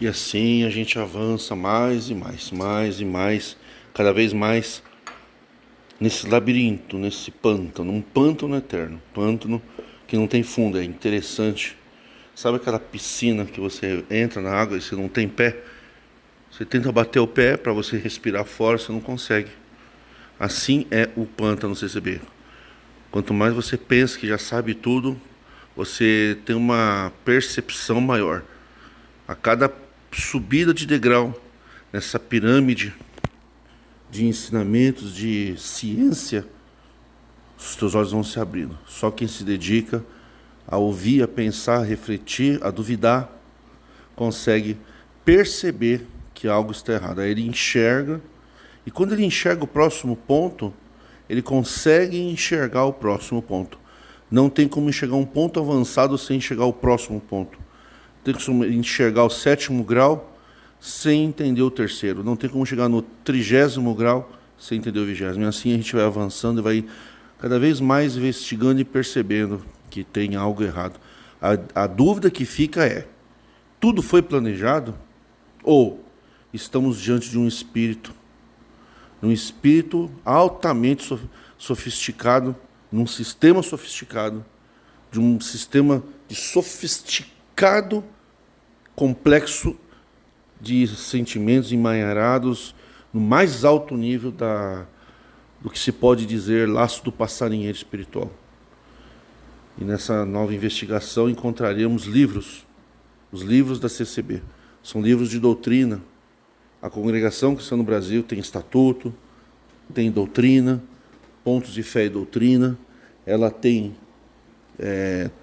E assim a gente avança mais e mais, mais e mais, cada vez mais nesse labirinto, nesse pântano, um pântano eterno, pântano que não tem fundo, é interessante. Sabe aquela piscina que você entra na água e você não tem pé? Você tenta bater o pé para você respirar fora, você não consegue. Assim é o pântano CCB. Quanto mais você pensa que já sabe tudo, você tem uma percepção maior. A cada subida de degrau nessa pirâmide de ensinamentos, de ciência, os teus olhos vão se abrindo. Só quem se dedica a ouvir, a pensar, a refletir, a duvidar, consegue perceber que algo está errado. Aí ele enxerga, e quando ele enxerga o próximo ponto, ele consegue enxergar o próximo ponto. Não tem como enxergar um ponto avançado sem enxergar o próximo ponto. Tem como enxergar o 7º grau sem entender o 3º. Não tem como chegar no 30º grau sem entender o 20º. E assim a gente vai avançando e vai cada vez mais investigando e percebendo que tem algo errado. A dúvida que fica é: tudo foi planejado? Ou estamos diante de um espírito altamente sofisticado, num sistema sofisticado, de um sistema de sofisticado complexo de sentimentos emaranhados no mais alto nível do que se pode dizer laço do passarinheiro espiritual. E nessa nova investigação encontraremos livros, os livros da CCB. São livros de doutrina. A Congregação Cristã no Brasil tem estatuto, tem doutrina, pontos de fé e doutrina. Ela tem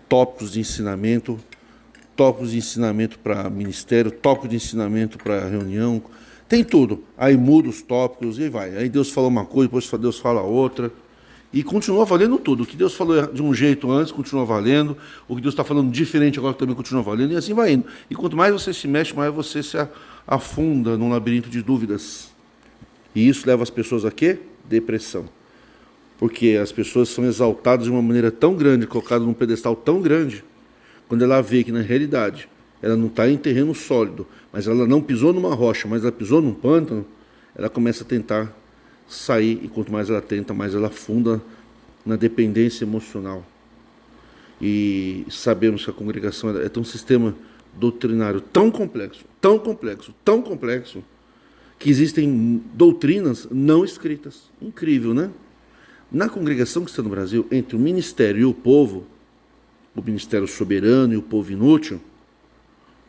tópicos de ensinamento para ministério, tópicos de ensinamento para reunião, tem tudo. Aí muda os tópicos e vai. Aí Deus fala uma coisa, depois Deus fala outra. E continua valendo tudo. O que Deus falou de um jeito antes, continua valendo. O que Deus está falando diferente agora também continua valendo. E assim vai indo. E quanto mais você se mexe, mais você se afunda num labirinto de dúvidas. E isso leva as pessoas a quê? Depressão. Porque as pessoas são exaltadas de uma maneira tão grande, colocadas num pedestal tão grande, quando ela vê que na realidade ela não está em terreno sólido, mas ela não pisou numa rocha, mas ela pisou num pântano, ela começa a tentar sair, e quanto mais ela tenta, mais ela afunda na dependência emocional. E sabemos que a congregação é um sistema doutrinário tão complexo, tão complexo, tão complexo, que existem doutrinas não escritas. Incrível, né? Na congregação cristã no Brasil, entre o ministério e o povo, o ministério soberano e o povo inútil,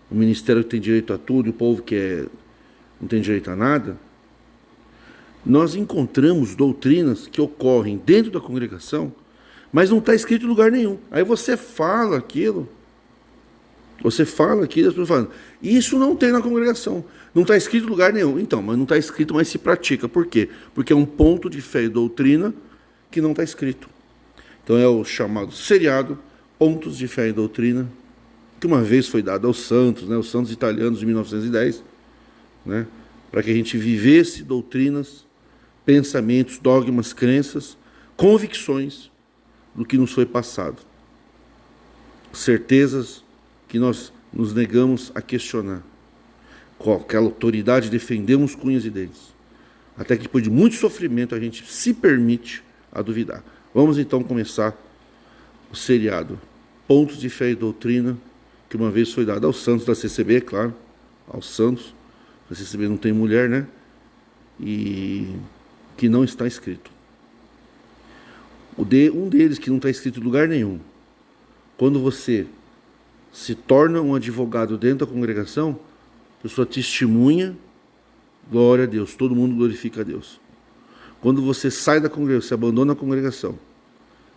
o ministério que tem direito a tudo e o povo que não tem direito a nada, nós encontramos doutrinas que ocorrem dentro da congregação, mas não está escrito em lugar nenhum. Aí você fala aquilo, e as pessoas falam: isso não tem na congregação, não está escrito em lugar nenhum. Então, mas não está escrito, mas se pratica. Por quê? Porque é um ponto de fé e doutrina que não está escrito. Então é o chamado seriado Pontos de Fé e Doutrina, que uma vez foi dado aos santos, os santos italianos de 1910, para que a gente vivesse doutrinas, pensamentos, dogmas, crenças, convicções do que nos foi passado. Certezas que nós nos negamos a questionar. Com aquela autoridade defendemos com unhas e dentes. Até que depois de muito sofrimento a gente se permite a duvidar. Vamos então começar o seriado Pontos de Fé e Doutrina, que uma vez foi dado aos santos da CCB, claro, aos santos. A CCB não tem mulher, né? E que não está escrito. Um deles que não está escrito em lugar nenhum. Quando você se torna um advogado dentro da congregação, a pessoa testemunha, glória a Deus, todo mundo glorifica a Deus. Quando você sai da congregação, você abandona a congregação,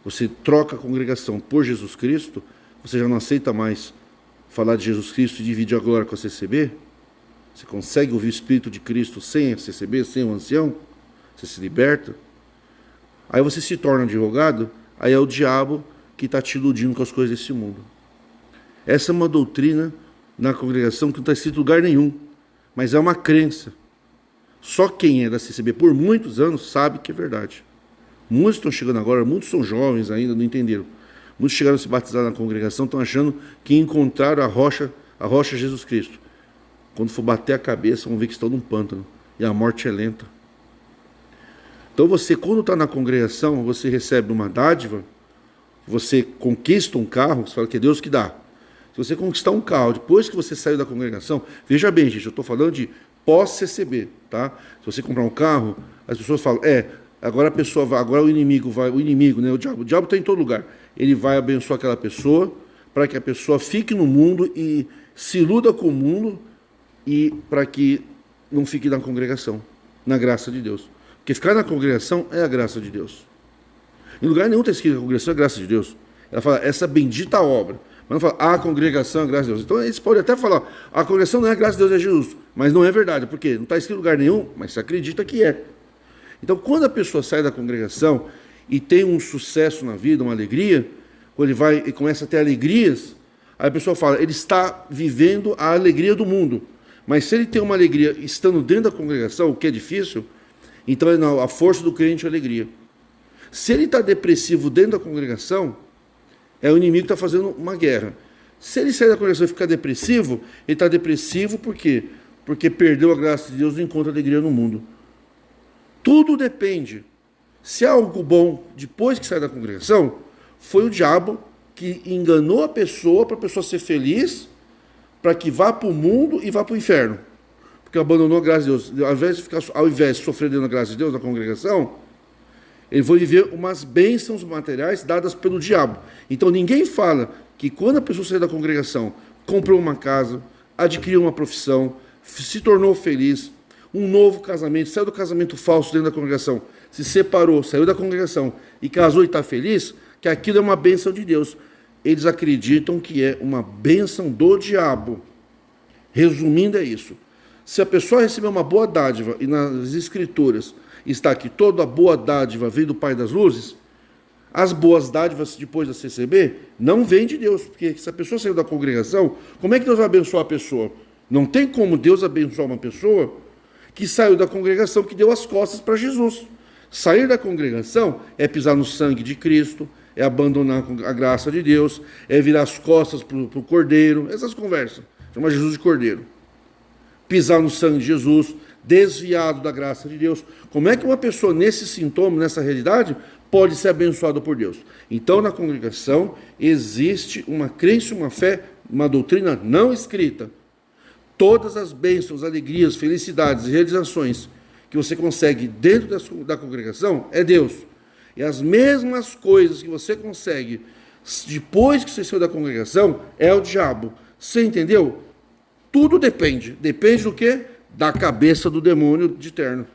você troca a congregação por Jesus Cristo, você já não aceita mais falar de Jesus Cristo e dividir a glória com a CCB? Você consegue ouvir o Espírito de Cristo sem a CCB, sem o ancião? Você se liberta? Aí você se torna advogado, aí é o diabo que está te iludindo com as coisas desse mundo. Essa é uma doutrina na congregação que não está escrito em lugar nenhum, mas é uma crença. Só quem é da CCB por muitos anos sabe que é verdade. Muitos estão chegando agora, muitos são jovens ainda, não entenderam. Muitos chegaram a se batizar na congregação, estão achando que encontraram a rocha Jesus Cristo. Quando for bater a cabeça, vão ver que estão num pântano. E a morte é lenta. Então você, quando está na congregação, você recebe uma dádiva, você conquista um carro, você fala que é Deus que dá. Se você conquistar um carro, depois que você saiu da congregação, veja bem, gente, eu estou falando de pós-CCB, tá? Se você comprar um carro, as pessoas falam, agora a pessoa vai, agora o inimigo, né, o diabo está em todo lugar. Ele vai abençoar aquela pessoa, para que a pessoa fique no mundo e se iluda com o mundo, e para que não fique na congregação, na graça de Deus. Porque ficar na congregação é a graça de Deus. Em lugar nenhum está escrito que a congregação é a graça de Deus. Ela fala, essa bendita obra. Mas não fala, a congregação é a graça de Deus. Então eles podem até falar, a congregação não é a graça de Deus, é Jesus. Mas não é verdade, porque não está escrito em lugar nenhum, mas se acredita que é. Então quando a pessoa sai da congregação e tem um sucesso na vida, uma alegria, quando ele vai e começa a ter alegrias, aí a pessoa fala, ele está vivendo a alegria do mundo. Mas se ele tem uma alegria estando dentro da congregação, o que é difícil, então a força do crente é a alegria. Se ele está depressivo dentro da congregação, é o inimigo que está fazendo uma guerra. Se ele sair da congregação e ficar depressivo, ele está depressivo por quê? Porque perdeu a graça de Deus e não encontra alegria no mundo. Tudo depende. Se há algo bom depois que sai da congregação, foi o diabo que enganou a pessoa para a pessoa ser feliz, para que vá para o mundo e vá para o inferno. Porque abandonou a graça de Deus. Ao invés de sofrer dentro da graça de Deus, na congregação, ele vai viver umas bênçãos materiais dadas pelo diabo. Então ninguém fala que quando a pessoa saiu da congregação, comprou uma casa, adquiriu uma profissão, se tornou feliz, um novo casamento, saiu do casamento falso dentro da congregação, se separou, saiu da congregação e casou e está feliz, que aquilo é uma bênção de Deus. Eles acreditam que é uma bênção do diabo. Resumindo, é isso. Se a pessoa receber uma boa dádiva, e nas Escrituras está aqui, toda boa dádiva vem do Pai das Luzes, as boas dádivas depois da CCB não vêm de Deus, porque se a pessoa saiu da congregação, como é que Deus vai abençoar a pessoa? Não tem como Deus abençoar uma pessoa que saiu da congregação, que deu as costas para Jesus. Sair da congregação é pisar no sangue de Cristo, é abandonar a graça de Deus, é virar as costas para o Cordeiro, essas conversas, chama Jesus de Cordeiro. Pisar no sangue de Jesus, desviado da graça de Deus. Como é que uma pessoa nesse sintoma, nessa realidade, pode ser abençoada por Deus? Então, na congregação, existe uma crença, uma fé, uma doutrina não escrita. Todas as bênçãos, alegrias, felicidades e realizações que você consegue dentro da congregação é Deus. E as mesmas coisas que você consegue depois que você saiu da congregação é o diabo. Você entendeu? Tudo depende. Depende do quê? Da cabeça do demônio de terno.